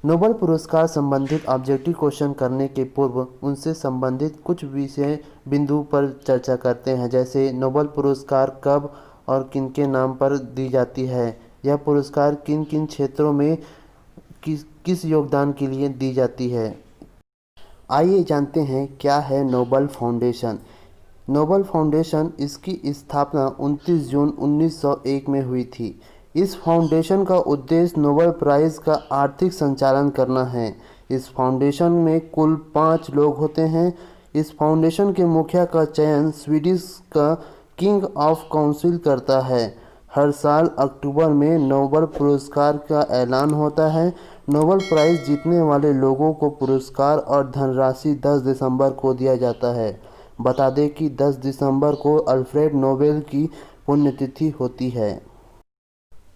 Nobel पुरस्कार संबंधित objective question करने के पूर्व उनसे संबंधित कुछ विषय बिंदु पर चर्चा करते हैं, जैसे नोबेल पुरस्कार कब और किनके नाम पर दी जाती है, यह पुरस्कार किन किन क्षेत्रों में किस योगदान के लिए दी जाती है। आइए जानते हैं क्या है नोबेल फाउंडेशन। नोबेल फाउंडेशन, इसकी स्थापना 29 जून 1901 में हुई थी। इस फाउंडेशन का उद्देश्य नोबेल प्राइज़ का आर्थिक संचालन करना है। इस फाउंडेशन में कुल 5 लोग होते हैं। इस फाउंडेशन के मुखिया का चयन स्वीडिश का किंग ऑफ काउंसिल करता है। हर साल अक्टूबर में नोबेल पुरस्कार का ऐलान होता है। नोबेल प्राइज़ जीतने वाले लोगों को पुरस्कार और धनराशि 10 दिसंबर को दिया जाता है। बता दें कि 10 दिसंबर को अल्फ्रेड नोबेल की पुण्यतिथि होती है।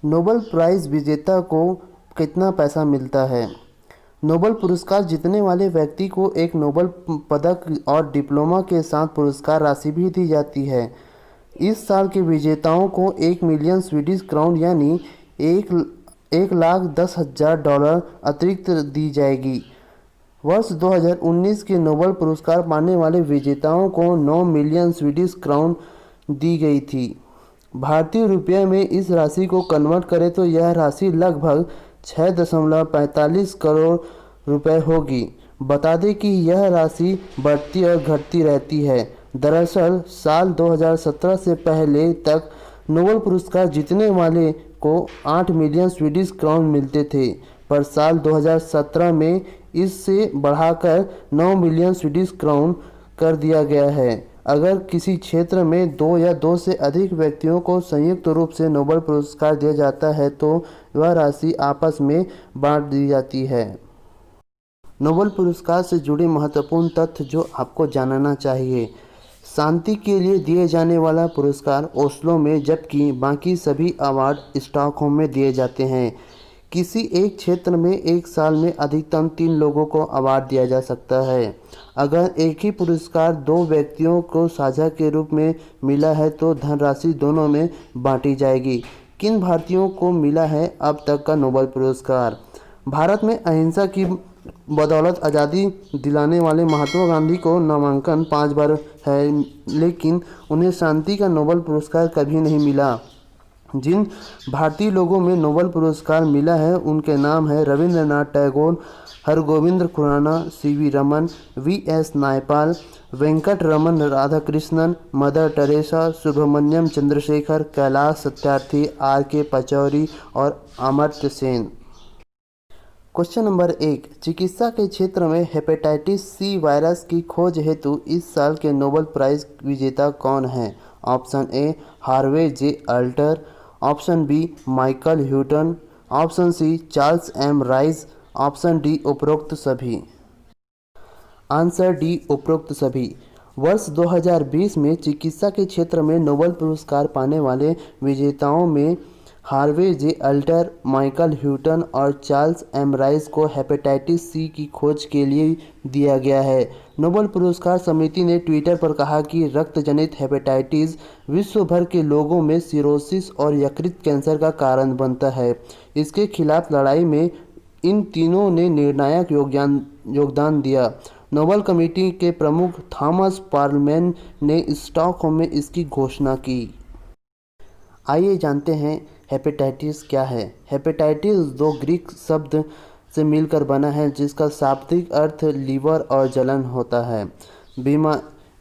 नोबेल प्राइज़ विजेता को कितना पैसा मिलता है? नोबेल पुरस्कार जीतने वाले व्यक्ति को एक नोबेल पदक और डिप्लोमा के साथ पुरस्कार राशि भी दी जाती है। इस साल के विजेताओं को 1 मिलियन स्वीडिश क्राउन यानी 1,10,000 डॉलर अतिरिक्त दी जाएगी। वर्ष 2019 के नोबेल पुरस्कार पाने वाले विजेताओं को 9 मिलियन स्वीडिश क्राउन दी गई थी। भारतीय रुपये में इस राशि को कन्वर्ट करें तो यह राशि लगभग 6.45 करोड़ रुपए होगी। बता दें कि यह राशि बढ़ती और घटती रहती है। दरअसल साल 2017 से पहले तक नोबेल पुरस्कार जीतने वाले को 8 मिलियन स्वीडिश क्राउन मिलते थे, पर साल 2017 में इससे बढ़ाकर 9 मिलियन स्वीडिश क्राउन कर दिया गया है। अगर किसी क्षेत्र में 2 या 2 से अधिक व्यक्तियों को संयुक्त रूप से नोबेल पुरस्कार दिया जाता है तो वह राशि आपस में बांट दी जाती है। नोबेल पुरस्कार से जुड़े महत्वपूर्ण तथ्य जो आपको जानना चाहिए। शांति के लिए दिए जाने वाला पुरस्कार ओस्लो में, जबकि बाकी सभी अवार्ड स्टॉकहोम में दिए जाते हैं। किसी एक क्षेत्र में एक साल में अधिकतम 3 लोगों को अवार्ड दिया जा सकता है। अगर एक ही पुरस्कार 2 व्यक्तियों को साझा के रूप में मिला है तो धनराशि दोनों में बांटी जाएगी। किन भारतीयों को मिला है अब तक का नोबेल पुरस्कार? भारत में अहिंसा की बदौलत आज़ादी दिलाने वाले महात्मा गांधी को नामांकन 5 बार है, लेकिन उन्हें शांति का नोबेल पुरस्कार कभी नहीं मिला। जिन भारतीय लोगों में नोबेल पुरस्कार मिला है उनके नाम है Rabindranath Tagore, Hargobind Khorana, C V Raman, V S Naipaul, Venkatraman Radhakrishnan, mother Teresa, Subrahmanyan Chandrasekhar, Kailash Satyarthi, R K. Pachauri और अमर्त्य सेन। क्वेश्चन नंबर 1, चिकित्सा के क्षेत्र में हेपेटाइटिस सी वायरस की खोज हेतु इस साल के नोबेल प्राइज़ विजेता कौन है? Option A Harvey J Alter, option B Michael Houghton, option C Charles M Rice, option D उपरोक्त सभी। आंसर डी उपरोक्त सभी। वर्ष 2020 में चिकित्सा के क्षेत्र में नोबेल पुरस्कार पाने वाले विजेताओं में Harvey J alter, Michael Houghton और चार्ल्स एम राइस को हेपेटाइटिस सी की खोज के लिए दिया गया है। नोबेल पुरस्कार समिति ने ट्विटर पर कहा कि रक्त जनित हेपेटाइटिस विश्व भर के लोगों में सिरोसिस और यकृत कैंसर का कारण बनता है। इसके खिलाफ लड़ाई में इन तीनों ने निर्णायक योगदान दिया। नोबेल कमेटी के प्रमुख थॉमस पार्लमैन ने स्टॉकहोम में इसकी घोषणा की। आइए जानते हैं हेपेटाइटिस क्या है। हेपेटाइटिस 2 ग्रीक शब्द से मिलकर बना है जिसका शाब्दिक अर्थ लीवर और जलन होता है।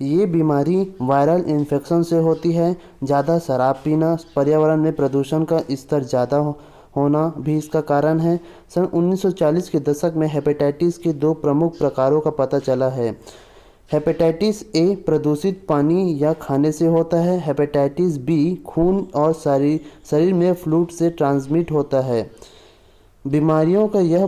ये बीमारी वायरल इन्फेक्शन से होती है। ज़्यादा शराब पीना, पर्यावरण में प्रदूषण का स्तर ज़्यादा होना भी इसका कारण है। सन 1940 के दशक में हेपेटाइटिस के 2 प्रमुख प्रकारों का पता चला है। हेपेटाइटिस ए प्रदूषित पानी या खाने से होता है। हेपेटाइटिस बी खून और शरीर में फ्लूइड से ट्रांसमिट होता है। बीमारियों का यह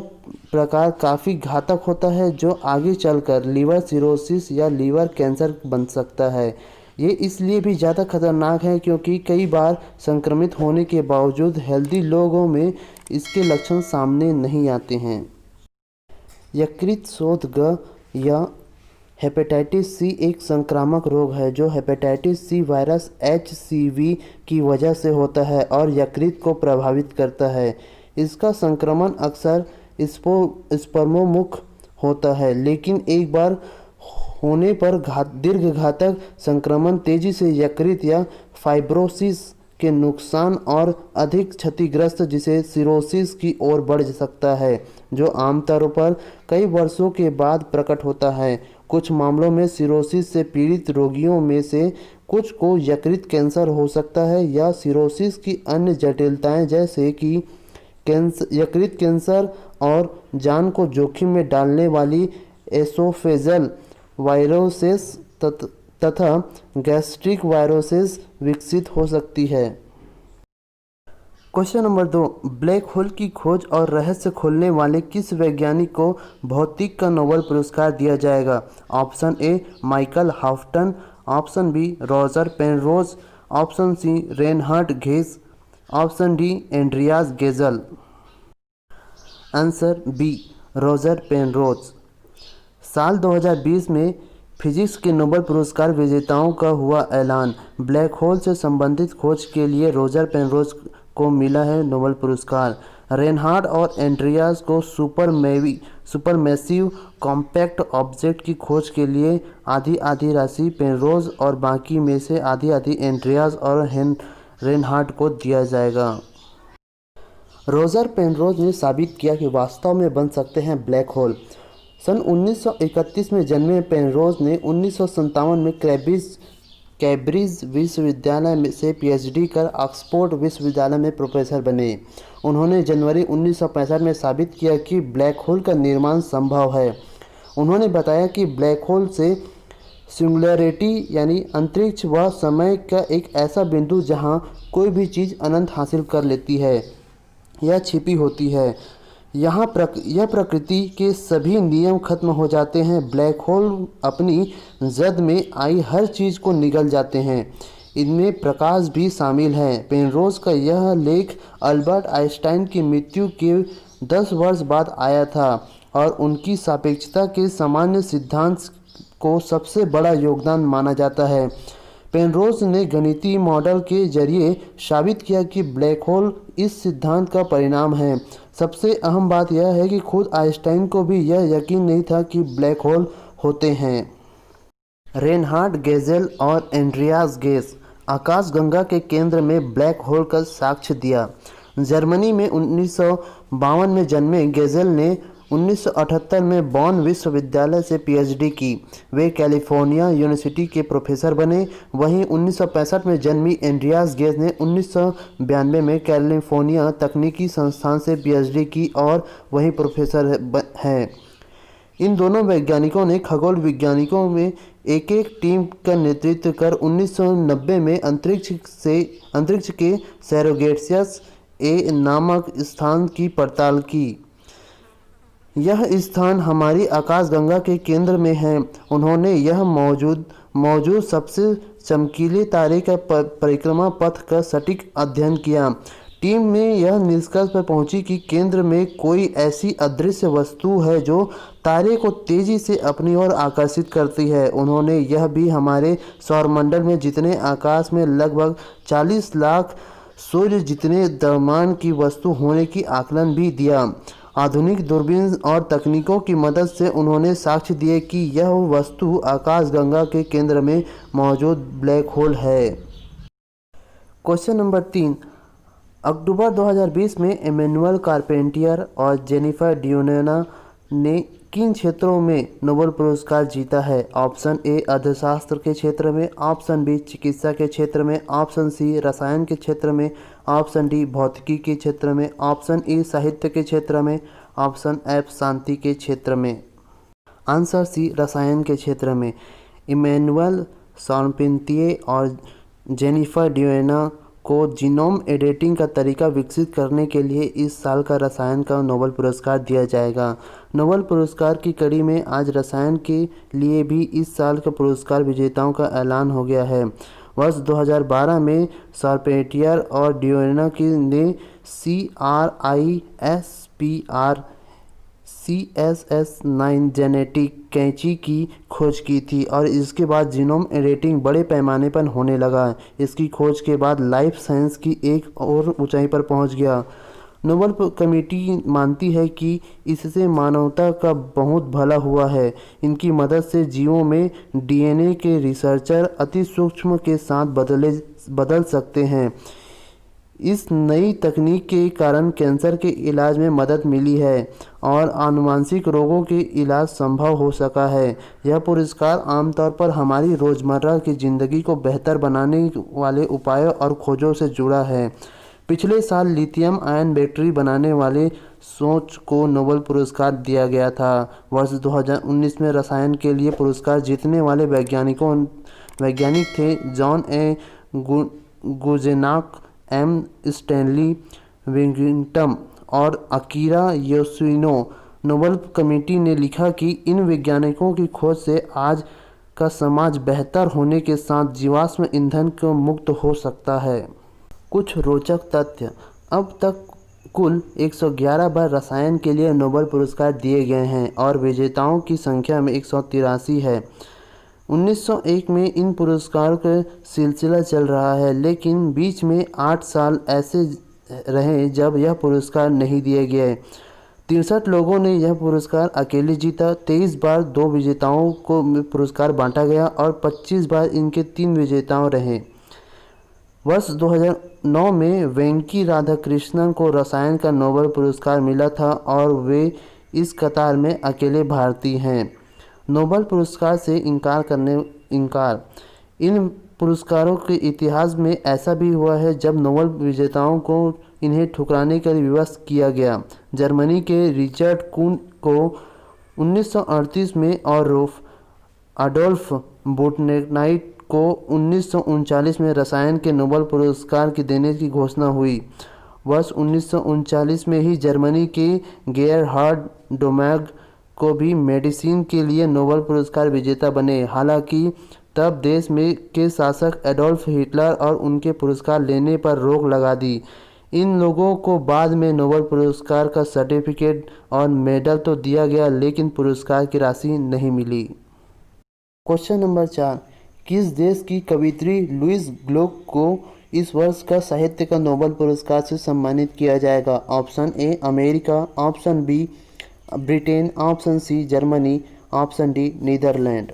प्रकार काफ़ी घातक होता है जो आगे चलकर लीवर सिरोसिस या लीवर कैंसर बन सकता है। ये इसलिए भी ज़्यादा खतरनाक है क्योंकि कई बार संक्रमित होने के बावजूद हेल्दी लोगों में इसके लक्षण सामने नहीं आते हैं। यकृत शोथ या हेपेटाइटिस सी एक संक्रामक रोग है जो हेपेटाइटिस सी वायरस HCV की वजह से होता है और यकृत को प्रभावित करता है। इसका संक्रमण अक्सर स्पर्मोमुख होता है, लेकिन एक बार होने पर दीर्घ घातक संक्रमण तेजी से यकृत या फाइब्रोसिस के नुकसान और अधिक क्षतिग्रस्त जिसे सिरोसिस की ओर बढ़ सकता है, जो आमतौर पर कई वर्षों के बाद प्रकट होता है। कुछ मामलों में सिरोसिस से पीड़ित रोगियों में से कुछ को यकृत कैंसर हो सकता है या सिरोसिस की अन्य जटिलताएं जैसे कि यकृत कैंसर और जान को जोखिम में डालने वाली एसोफेजल वायरोसिस तथा गैस्ट्रिक वायरोसिस विकसित हो सकती है। क्वेश्चन नंबर 2, ब्लैक होल की खोज और रहस्य खोलने वाले किस वैज्ञानिक को भौतिक का नोबेल पुरस्कार दिया जाएगा? Option A Michael Houghton, option B Roger Penrose, option C Reinhard Ghez, option D Andreas Genzel. Answer B Roger Penrose. साल 2020 में फिजिक्स के नोबेल पुरस्कार विजेताओं का हुआ ऐलान। ब्लैक होल से संबंधित खोज के लिए रॉजर पेनरोज को मिला है नोबेल पुरस्कार। रेनहार्ड और एंड्रियास को सुपरमैसिव कॉम्पैक्ट ऑब्जेक्ट की खोज के लिए आधी आधी राशि पेनरोज और बाकी में से आधी आधी एंड्रियास और रेनहार्ड को दिया जाएगा। रॉजर पेनरोज ने साबित किया कि वास्तव में बन सकते हैं ब्लैक होल। सन 1931 में जन्मे पेनरोज ने 1957 में कैम्ब्रिज विश्वविद्यालय से पीएचडी कर ऑक्सफोर्ड विश्वविद्यालय में प्रोफेसर बने। उन्होंने जनवरी 1965 में साबित किया कि ब्लैक होल का निर्माण संभव है। उन्होंने बताया कि ब्लैक होल से सिंगुलैरिटी यानी अंतरिक्ष व समय का एक ऐसा बिंदु जहां कोई भी चीज़ अनंत हासिल कर लेती है या छिपी होती है। यह प्रकृति के सभी नियम खत्म हो जाते हैं। ब्लैक होल अपनी जद में आई हर चीज़ को निगल जाते हैं, इनमें प्रकाश भी शामिल है। पेनरोज का यह लेख अल्बर्ट आइंस्टाइन की मृत्यु के 10 वर्ष बाद आया था और उनकी सापेक्षता के सामान्य सिद्धांत को सबसे बड़ा योगदान माना जाता है। पेनरोज ने गणितीय मॉडल के जरिए साबित किया कि ब्लैक होल इस सिद्धांत का परिणाम है। सबसे अहम बात यह है कि खुद आइंस्टाइन को भी यह यकीन नहीं था कि ब्लैक होल होते हैं। रेनहार्ड गेजल और एंड्रियास गेस आकाशगंगा के केंद्र में ब्लैक होल का साक्ष्य दिया। जर्मनी में 1952 में जन्मे गेजल ने 1978 में बॉन विश्वविद्यालय से पीएचडी की। वे कैलिफोर्निया यूनिवर्सिटी के प्रोफेसर बने। वहीं 1965 में जन्मी एंड्रियास गेज ने 1992 में कैलिफोर्निया तकनीकी संस्थान से पीएचडी की और वहीं प्रोफेसर हैं। इन दोनों वैज्ञानिकों ने खगोल वैज्ञानिकों में एक टीम का नेतृत्व कर 1990 में अंतरिक्ष के सैरोगेट्स ए नामक स्थान की पड़ताल की। यह स्थान हमारी आकाशगंगा के केंद्र में है। उन्होंने यह मौजूद सबसे चमकीले तारे का परिक्रमा पथ का सटीक अध्ययन किया। टीम ने यह निष्कर्ष पर पहुंची कि केंद्र में कोई ऐसी अदृश्य वस्तु है जो तारे को तेजी से अपनी ओर आकर्षित करती है। उन्होंने यह भी हमारे सौरमंडल में जितने आकाश में लगभग 40 लाख सूर्य जितने द्रव्यमान की वस्तु होने की आकलन भी दिया। आधुनिक दूरबीन और तकनीकों की मदद से उन्होंने साक्ष्य दिए कि यह वस्तु आकाशगंगा के केंद्र में मौजूद ब्लैक होल है। क्वेश्चन नंबर 3, अक्टूबर 2020 में इमैनुअल कार्पेंटियर और जेनिफर डियोनेना ने किन क्षेत्रों में नोबेल पुरस्कार जीता है? ऑप्शन ए अर्थशास्त्र के क्षेत्र में, ऑप्शन बी चिकित्सा के क्षेत्र में, ऑप्शन सी रसायन के क्षेत्र में, ऑप्शन डी भौतिकी के क्षेत्र में, ऑप्शन ई साहित्य के क्षेत्र में, ऑप्शन एफ शांति के क्षेत्र में। आंसर सी रसायन के क्षेत्र में। इमैनुअल शार्पेंटियर और जेनिफर डियोनेना को जीनोम एडिटिंग का तरीका विकसित करने के लिए इस साल का रसायन का नोबेल पुरस्कार दिया जाएगा। नोबेल पुरस्कार की कड़ी में आज रसायन के लिए भी इस साल के पुरस्कार विजेताओं का ऐलान हो गया है। वर्ष 2012 में शार्पेंटियर और डियोनेना ने CRISPR CSS9 जेनेटिक कैंची की खोज की थी और इसके बाद जीनोम एडिटिंग बड़े पैमाने पर होने लगा। इसकी खोज के बाद लाइफ साइंस की एक और ऊंचाई पर पहुंच गया। नोबेल कमेटी मानती है कि इससे मानवता का बहुत भला हुआ है। इनकी मदद से जीवों में डीएनए के रिसर्चर अति सूक्ष्म के साथ बदल सकते हैं। इस नई तकनीक के कारण कैंसर के इलाज में मदद मिली है और आनुवांशिक रोगों के इलाज संभव हो सका है। यह पुरस्कार आमतौर पर हमारी रोज़मर्रा की ज़िंदगी को बेहतर बनाने वाले उपायों और खोजों से जुड़ा है। पिछले साल लिथियम आयन बैटरी बनाने वाले सोच को नोबेल पुरस्कार दिया गया था। वर्ष 2019 में रसायन के लिए पुरस्कार जीतने वाले वैज्ञानिक थे जॉन ए गुजेनॉक, एम स्टैनली विगिंटन और अकीरा योशिनो। नोबेल कमेटी ने लिखा कि इन वैज्ञानिकों की खोज से आज का समाज बेहतर होने के साथ जीवाश्म ईंधन को मुक्त हो सकता है। कुछ रोचक तथ्य। अब तक कुल 111 बार रसायन के लिए नोबेल पुरस्कार दिए गए हैं और विजेताओं की संख्या में 183 है। 1901 में इन पुरस्कारों का सिलसिला चल रहा है, लेकिन बीच में 8 साल ऐसे रहे जब यह पुरस्कार नहीं दिए गए। 63 लोगों ने यह पुरस्कार अकेले जीता। 23 बार 2 विजेताओं को पुरस्कार बांटा गया और 25 बार इनके 3 विजेताओं रहे। वर्ष 2009 में वेंकी राधाकृष्णन को रसायन का नोबेल पुरस्कार मिला था और वे इस कतार में अकेले भारतीय हैं। नोबेल पुरस्कार से इनकार। इन पुरस्कारों के इतिहास में ऐसा भी हुआ है जब नोबेल विजेताओं को इन्हें ठुकराने का विवश किया गया। जर्मनी के रिचर्ड कुहन को 1938 में और अडोल्फ बुटनेनाइट को 1939 में रसायन के नोबेल पुरस्कार की देने की घोषणा हुई। वर्ष 1939 में ही जर्मनी के गेरहार्ड डोमेग को भी मेडिसिन के लिए नोबेल पुरस्कार विजेता बने। हालांकि तब देश में के शासक एडोल्फ हिटलर और उनके पुरस्कार लेने पर रोक लगा दी। इन लोगों को बाद में नोबेल पुरस्कार का सर्टिफिकेट और मेडल तो दिया गया, लेकिन पुरस्कार की राशि नहीं मिली। क्वेश्चन नंबर 4, किस देश की कवयित्री लुईस ग्लुक को इस वर्ष का साहित्य का नोबेल पुरस्कार से सम्मानित किया जाएगा? Option A America, option B Britain, option C Germany, option D Netherlands.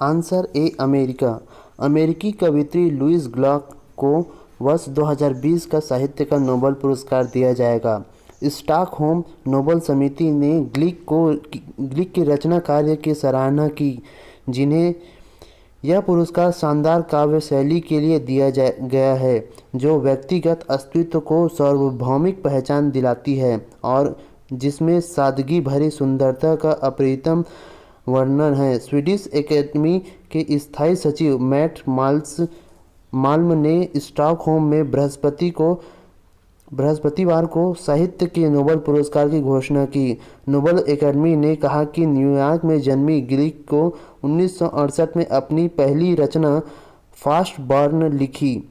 Answer A America. अमेरिकी कवयित्री लुईस ग्लुक को वर्ष 2020 का साहित्य का नोबेल पुरस्कार दिया जाएगा। स्टॉकहोम नोबेल समिति ने ग्लिक के रचना कार्य की सराहना की, जिन्हें यह पुरस्कार शानदार काव्य शैली के लिए दिया गया है जो व्यक्तिगत अस्तित्व को सार्वभौमिक पहचान दिलाती है और जिसमें सादगी भरी सुंदरता का अप्रतिम वर्णन है। स्वीडिश एकेडमी के स्थायी सचिव मैट माल्म ने स्टॉकहोम में बृहस्पतिवार को साहित्य के नोबेल पुरस्कार की घोषणा की। नोबेल एकेडमी ने कहा कि न्यूयॉर्क में जन्मी ग्लिक को 1968 में अपनी पहली रचना फास्ट बर्न लिखी।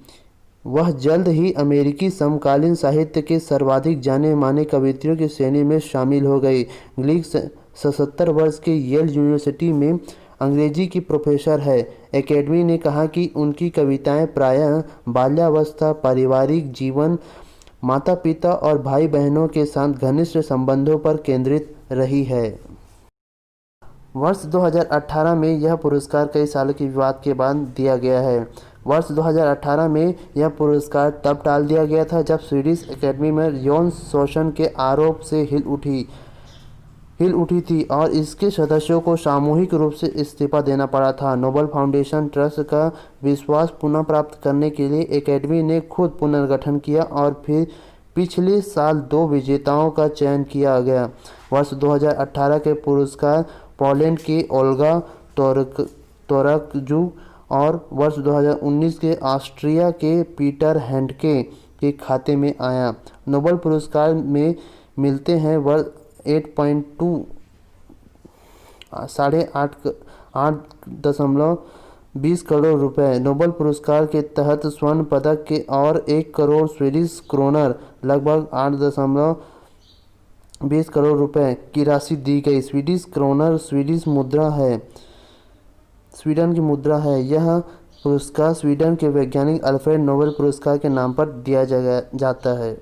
वह जल्द ही अमेरिकी समकालीन साहित्य के सर्वाधिक जाने माने कवयित्रियों की श्रेणी में शामिल हो गई। ग्लिक 77 वर्ष के येल यूनिवर्सिटी में अंग्रेजी की प्रोफेसर है। एकेडमी ने कहा कि उनकी कविताएं प्रायः बाल्यावस्था, पारिवारिक जीवन, माता पिता और भाई बहनों के साथ घनिष्ठ संबंधों पर केंद्रित रही है। वर्ष 2018 में यह पुरस्कार कई सालों के विवाद के बाद दिया गया है। वर्ष 2018 में यह पुरस्कार तब टाल दिया गया था जब स्वीडिश एकेडमी में यौन शोषण के आरोप से हिल उठी थी और इसके सदस्यों को सामूहिक रूप से इस्तीफा देना पड़ा था। नोबेल फाउंडेशन ट्रस्ट का विश्वास पुनः प्राप्त करने के लिए एकेडमी ने खुद पुनर्गठन किया और फिर पिछले साल 2 विजेताओं का चयन किया गया। वर्ष 2018 के पुरस्कार पोलैंड के ओल्गा तोरकजू और वर्ष 2019 के ऑस्ट्रिया के पीटर हैंडके के खाते में आया। नोबेल पुरस्कार में मिलते हैं वर्ष 8.20 करोड़ रुपए। नोबेल पुरस्कार के तहत स्वर्ण पदक के और 1 करोड़ स्वीडिश क्रोनर लगभग 8.20 करोड़ रुपए की राशि दी गई। स्वीडिश क्रोनर स्वीडन की मुद्रा है। यह पुरस्कार स्वीडन के वैज्ञानिक अल्फ्रेड नोबेल पुरस्कार के नाम पर दिया जाता है।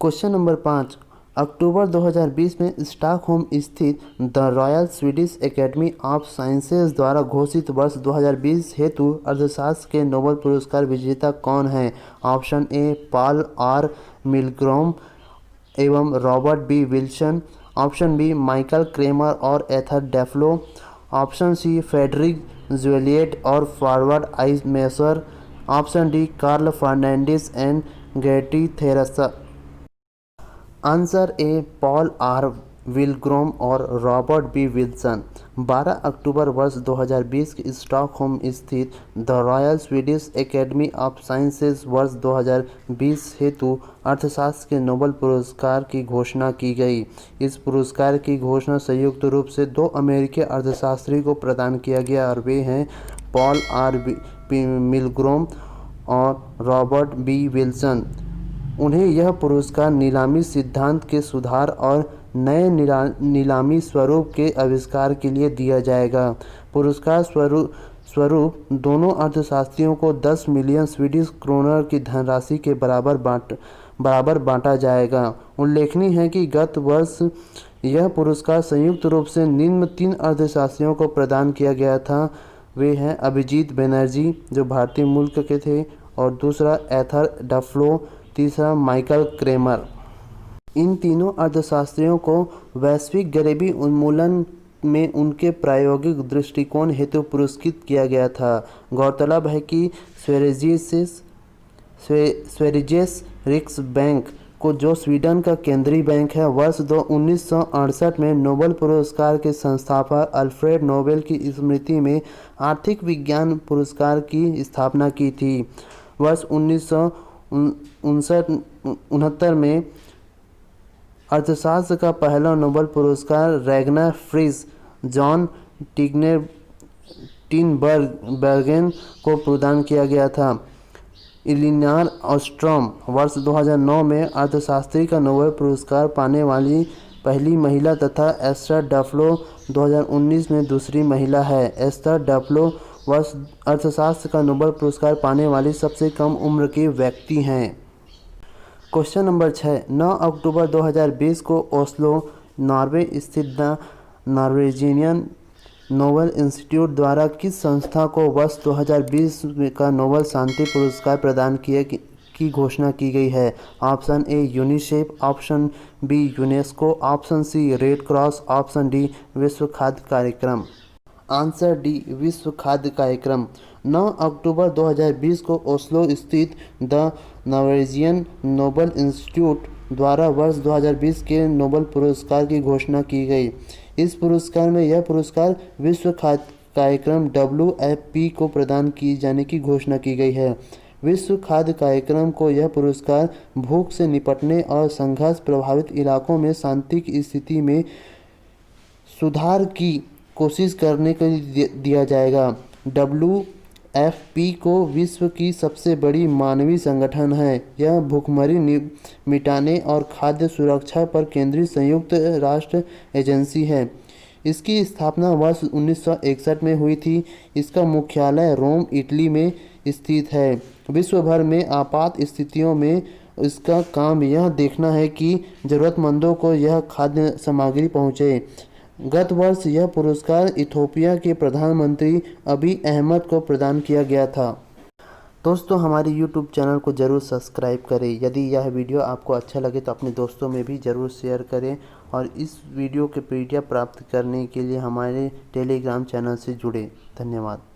क्वेश्चन नंबर 5, अक्टूबर 2020 में स्टॉकहोम स्थित the royal Swedish academy of sciences द्वारा घोषित वर्ष 2020 हेतु अर्थशास्त्र के नोबेल पुरस्कार विजेता कौन हैं? Option A Paul R Milgrom एवं Robert B Wilson, option B Michael Kremer और Esther Duflo, option C Frederick Joliot और forward I Messer, option D Karl Fernandes and Getty Theresa. Answer A Paul R Milgrom और Robert B Wilson 12 अक्टूबर वर्ष 2020 के Stockholm स्थित the royal Swedish academy of sciences वर्ष 2020 हेतु अर्थशास्त्र के Nobel पुरस्कार की घोषणा की गई। इस पुरस्कार की घोषणा संयुक्त रूप से 2 अमेरिकी अर्थशास्त्री को प्रदान किया गया और वे हैं पॉल आर मिलग्रोम और रॉबर्ट बी विल्सन। उन्हें यह पुरस्कार नीलामी सिद्धांत के सुधार और नए नीलामी स्वरूप के आविष्कार के लिए दिया जाएगा। पुरस्कार स्वरूप दोनों अर्थशास्त्रियों को 10 मिलियन स्वीडिश क्रोनर की धनराशि के बराबर बांटा जाएगा। उल्लेखनीय है कि गत वर्ष यह पुरस्कार संयुक्त रूप से निम्न 3 अर्थशास्त्रियों को प्रदान किया गया था। वे हैं अभिजीत बनर्जी जो भारतीय मूल के थे, और दूसरा एथर डफ्लो, तीसरा माइकल क्रेमर। इन तीनों अर्थशास्त्रियों को वैश्विक गरीबी उन्मूलन में उनके प्रायोगिक दृष्टिकोण हेतु पुरस्कृत किया गया था। गौरतलब है कि स्वेरिजेस रिक्सबैंक को जो स्वीडन का केंद्रीय बैंक है, वर्ष 1968 में नोबेल पुरस्कार के संस्थापक अल्फ्रेड नोबेल की स्मृति में आर्थिक विज्ञान पुरस्कार की स्थापना की थी। वर्ष 1969 में अर्थशास्त्र का पहला नोबेल पुरस्कार रैगनर फ्रिज जॉन टिनबर्गेन को प्रदान किया गया था। इलिनॉर ऑस्ट्रोम वर्ष 2009 में अर्थशास्त्री का नोबेल पुरस्कार पाने वाली पहली महिला तथा एस्थर डफ्लो 2019 में दूसरी महिला है। एस्थर डफ्लो वर्ष अर्थशास्त्र का नोबेल पुरस्कार पाने वाली सबसे कम उम्र की व्यक्ति हैं। क्वेश्चन नंबर 6, 9 अक्टूबर 2020 को ओस्लो, नॉर्वे स्थित द नॉर्वेजियन नोबेल इंस्टीट्यूट द्वारा किस संस्था को वर्ष 2020 का नोबेल शांति पुरस्कार प्रदान किए की घोषणा की गई है? Option A UNICEF, option B UNESCO, option C red cross, option D विश्व खाद्य कार्यक्रम। आंसर डी विश्व खाद्य कार्यक्रम। 9 अक्टूबर 2020 को ओस्लो स्थित द नॉर्वेजियन नोबेल इंस्टीट्यूट द्वारा वर्ष 2020 के नोबेल पुरस्कार की घोषणा की गई। इस पुरस्कार में यह पुरस्कार विश्व खाद्य कार्यक्रम WFP को प्रदान किए जाने की घोषणा की गई है। विश्व खाद्य कार्यक्रम को यह पुरस्कार भूख से निपटने और संघर्ष प्रभावित इलाकों में शांति की स्थिति में सुधार की कोशिश करने के लिए दिया जाएगा। WFP को विश्व की सबसे बड़ी मानवीय संगठन है। यह भूखमरी मिटाने और खाद्य सुरक्षा पर केंद्रित संयुक्त राष्ट्र एजेंसी है। इसकी स्थापना वर्ष 1961 में हुई थी। इसका मुख्यालय रोम, इटली में स्थित है। विश्व भर में आपात स्थितियों में इसका काम यह देखना है कि ज़रूरतमंदों को यह खाद्य सामग्री पहुँचे। गत वर्ष यह पुरस्कार इथियोपिया के प्रधानमंत्री अबी अहमद को प्रदान किया गया था। दोस्तों, हमारे YouTube चैनल को ज़रूर सब्सक्राइब करें। यदि यह वीडियो आपको अच्छा लगे तो अपने दोस्तों में भी ज़रूर शेयर करें, और इस वीडियो के PDF प्राप्त करने के लिए हमारे टेलीग्राम चैनल से जुड़ें। धन्यवाद।